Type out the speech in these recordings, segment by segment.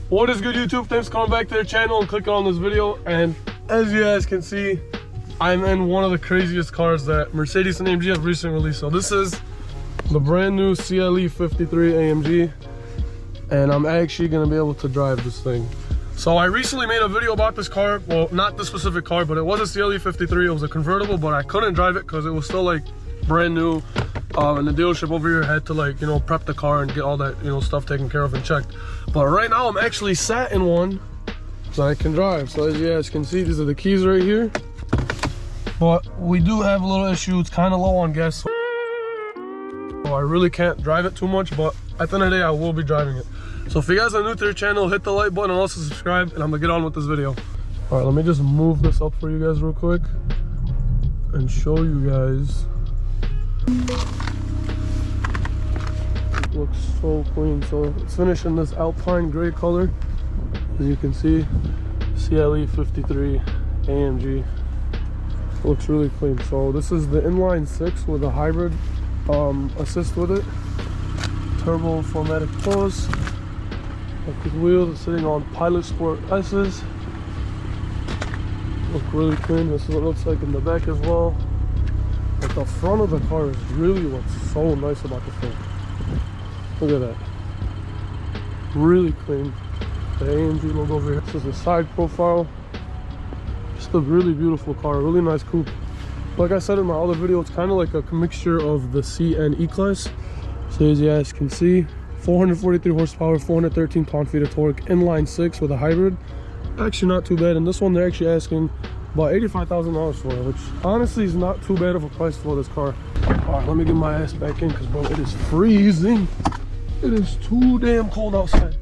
What is good, YouTube? Thanks for coming back to the channel and clicking on this video. And as you guys can see, I'm in one of the craziest cars that Mercedes and AMG have recently released. So this is the brand new CLE 53 AMG, and I'm actually gonna be able to drive this thing. So I recently made a video about this car. Well, not this specific car, but it was a CLE 53. It was a convertible, but I couldn't drive it because it was still like brand new. And the dealership over here had to, like, you know, prep the car and get all that, you know, stuff taken care of and checked. But right now I'm actually sat in one so I can drive. So as you guys can see, these are the keys right here. But we do have a little issue. It's kind of low on gas, so I really can't drive it too much, but at the end of the day I will be driving it. So if you guys are new to the channel, hit the like button and also subscribe, and I'm gonna get on with this video. All right, let me just move this up for you guys real quick and show you guys. It looks so clean. So it's finished in this Alpine gray color, as you can see. CLE 53 AMG. It looks really clean. So this is the inline 6 with a hybrid assist with it. Turbo 4MATIC Plus. Electric wheels. It's sitting on Pilot Sport S's. Look really clean. This is what it looks like in the back as well. But the front of the car is really what's so nice about this thing. Look at that. Really clean. The AMG logo over here. This is the side profile. Just a really beautiful car. Really nice coupe. Like I said in my other video, it's kind of like a mixture of the C and E-Class. So as you guys can see, 443 horsepower, 413 pound-feet of torque, inline 6 with a hybrid. Actually not too bad. And this one they're actually asking about $85,000 for it, which honestly is not too bad of a price for this car. All right, let me get my ass back in because, bro, it is freezing. It is too damn cold outside.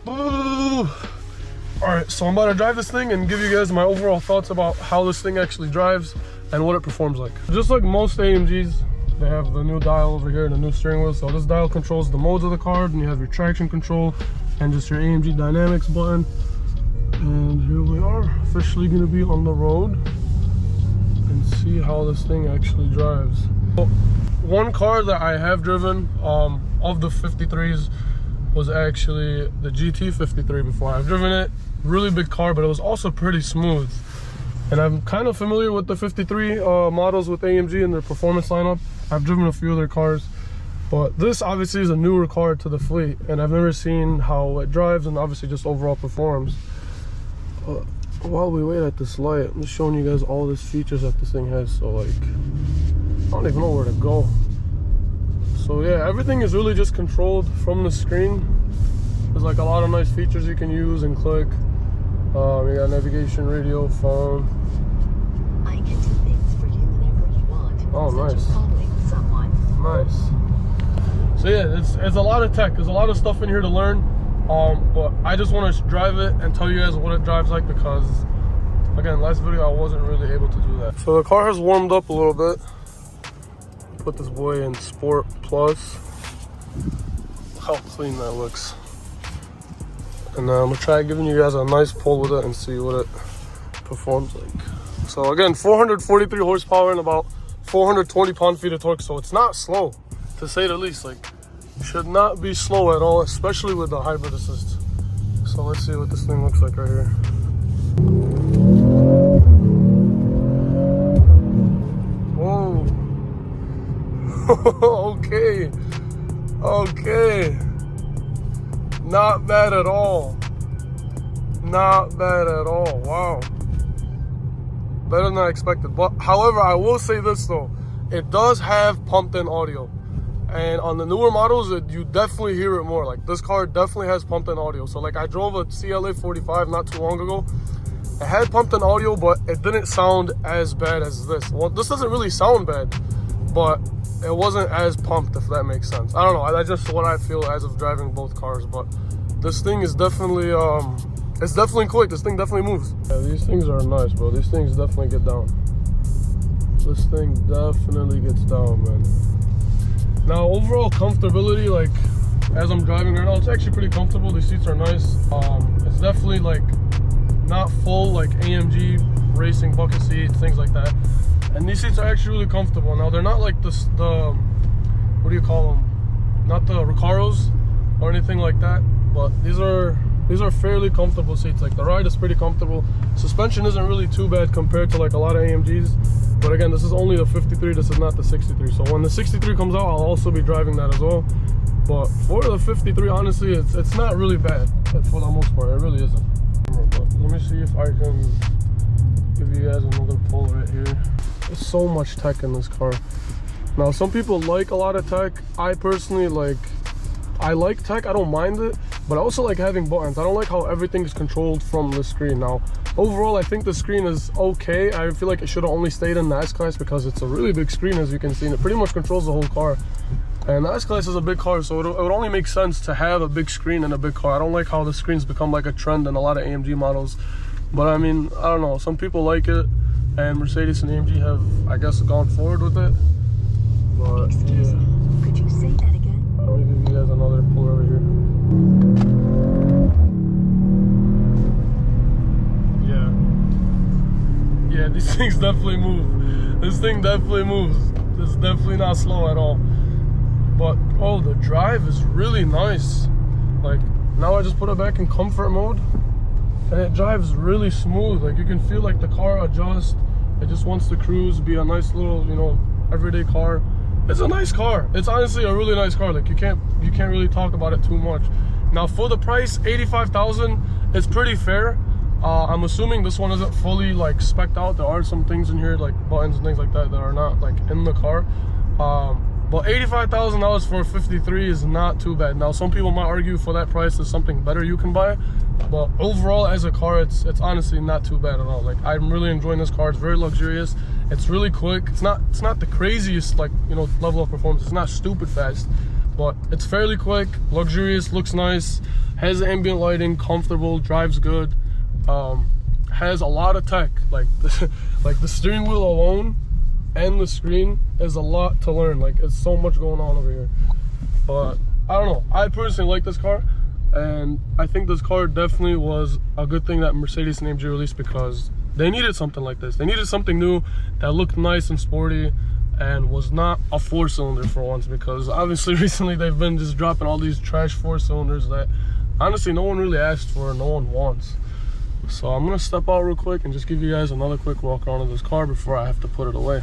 All right, so I'm about to drive this thing and give you guys my overall thoughts about how this thing actually drives and what it performs like. Just like most AMGs, they have the new dial over here and the new steering wheel. So this dial controls the modes of the car, and you have your traction control and just your AMG Dynamics button. And here we are, officially going to be on the road and see how this thing actually drives. So, one car that I have driven of the 53s was actually the GT 53 before. I've driven it, really big car, but it was also pretty smooth. And I'm kind of familiar with the 53 models with AMG and their performance lineup. I've driven a few of their cars, but this obviously is a newer car to the fleet, and I've never seen how it drives and obviously just overall performs. While we wait at this light, I'm just showing you guys all these features that this thing has. So, like, I don't even know where to go. So yeah, everything is really just controlled from the screen. There's like a lot of nice features you can use and click. You got navigation, radio, phone. I can do things for you whenever you want. Oh, nice. Calling someone. Nice. So yeah, it's a lot of tech. There's a lot of stuff in here to learn. But I just want to drive it and tell you guys what it drives like, because again, last video I wasn't really able to do that. So the car has warmed up a little bit. Put this boy in Sport Plus. Look how clean that looks. And I'm gonna try giving you guys a nice pull with it and see what it performs like. So again, 443 horsepower and about 420 pound-feet of torque. So it's not slow, to say the least. Like, should not be slow at all, especially with the hybrid assist. So let's see what this thing looks like right here. Whoa. Okay. Not bad at all. Not bad at all. Wow. Better than I expected. But however, I will say this though, it does have pumped-in audio. And on the newer models, you definitely hear it more. Like, this car definitely has pumped-in audio. So like, I drove a CLA 45 not too long ago. It had pumped-in audio, but it didn't sound as bad as this. Well, this doesn't really sound bad, but it wasn't as pumped, if that makes sense. I don't know. That's just what I feel as of driving both cars. But this thing is definitely, it's definitely quick. This thing definitely moves. Yeah, these things are nice, bro. These things definitely get down. This thing definitely gets down, man. Now, overall comfortability, like, as I'm driving right now, it's actually pretty comfortable. These seats are nice. It's definitely, like, not full, like AMG racing bucket seats, things like that. And these seats are actually really comfortable. Now, they're not like the what do you call them? Not the Recaros or anything like that, but these are These are fairly comfortable seats. Like the ride is pretty comfortable. Suspension isn't really too bad compared to like a lot of AMGs. But again, this is only the 53. This is not the 63. So when the 63 comes out, I'll also be driving that as well. But for the 53, honestly, it's not really bad for the most part. It really isn't. But let me see if I can give you guys another pull right here. There's so much tech in this car. Now, some people like a lot of tech. I personally I like tech. I don't mind it, but I also like having buttons. I don't like how everything is controlled from the screen. Now, overall, I think the screen is okay. I feel like it should have only stayed in the S-Class because it's a really big screen, as you can see, and it pretty much controls the whole car. And the S-Class is a big car, so it would only make sense to have a big screen in a big car. I don't like how the screens become like a trend in a lot of AMG models. But I mean, I don't know. Some people like it, and Mercedes and AMG have, I guess, gone forward with it. But Excuse me. Could you say that again? let me give you guys another pull over here. Yeah, these things definitely move. This thing definitely moves. It's definitely not slow at all. But oh, the drive is really nice. Like now I just put it back in comfort mode and it drives really smooth. Like you can feel like the car adjusts. It just wants to cruise, be a nice little, you know, everyday car. It's a nice car. It's honestly a really nice car. Like you can't really talk about it too much. Now for the price, $85,000, it's pretty fair. I'm assuming this one isn't fully like spec'd out. There are some things in here like buttons and things like that that are not like in the car. But $85,000 for a 53 is not too bad. Now some people might argue for that price there's something better you can buy, but overall as a car it's honestly not too bad at all. Like I'm really enjoying this car. It's very luxurious. It's really quick. It's not the craziest like, you know, level of performance. It's not stupid fast, but it's fairly quick, luxurious, looks nice, has ambient lighting, comfortable, drives good, has a lot of tech. Like like the steering wheel alone and the screen is a lot to learn. Like it's so much going on over here. But I don't know, I personally like this car, and I think this car definitely was a good thing that Mercedes and AMG released because they needed something like this. They needed something new that looked nice and sporty and was not a 4-cylinder for once, because obviously recently they've been just dropping all these trash 4-cylinders that honestly no one really asked for, no one wants. So I'm gonna step out real quick and just give you guys another quick walk around of this car before I have to put it away.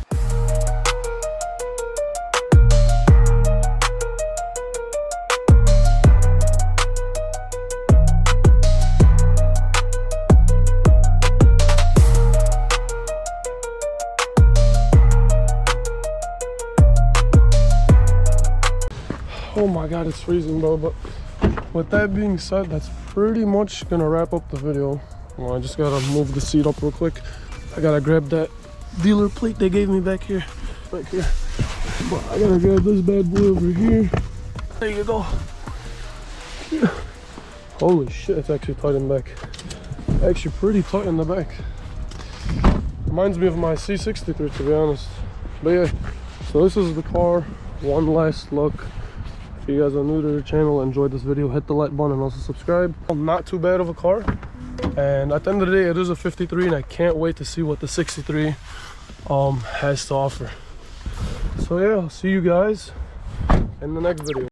Oh my god, it's freezing, bro. But with that being said, that's pretty much gonna wrap up the video. Well, I just gotta move the seat up real quick. I gotta grab that dealer plate they gave me back here. But I gotta grab this bad boy over here. There you go. Yeah. Holy shit, it's actually tight in the back. Actually pretty tight in the back. Reminds me of my C63 to be honest. But yeah, so this is the car. One last look. If you guys are new to the channel, enjoyed this video, hit the like button and also subscribe. Not too bad of a car. And at the end of the day, it is a 53 and I can't wait to see what the 63 has to offer. So yeah, I'll see you guys in the next video.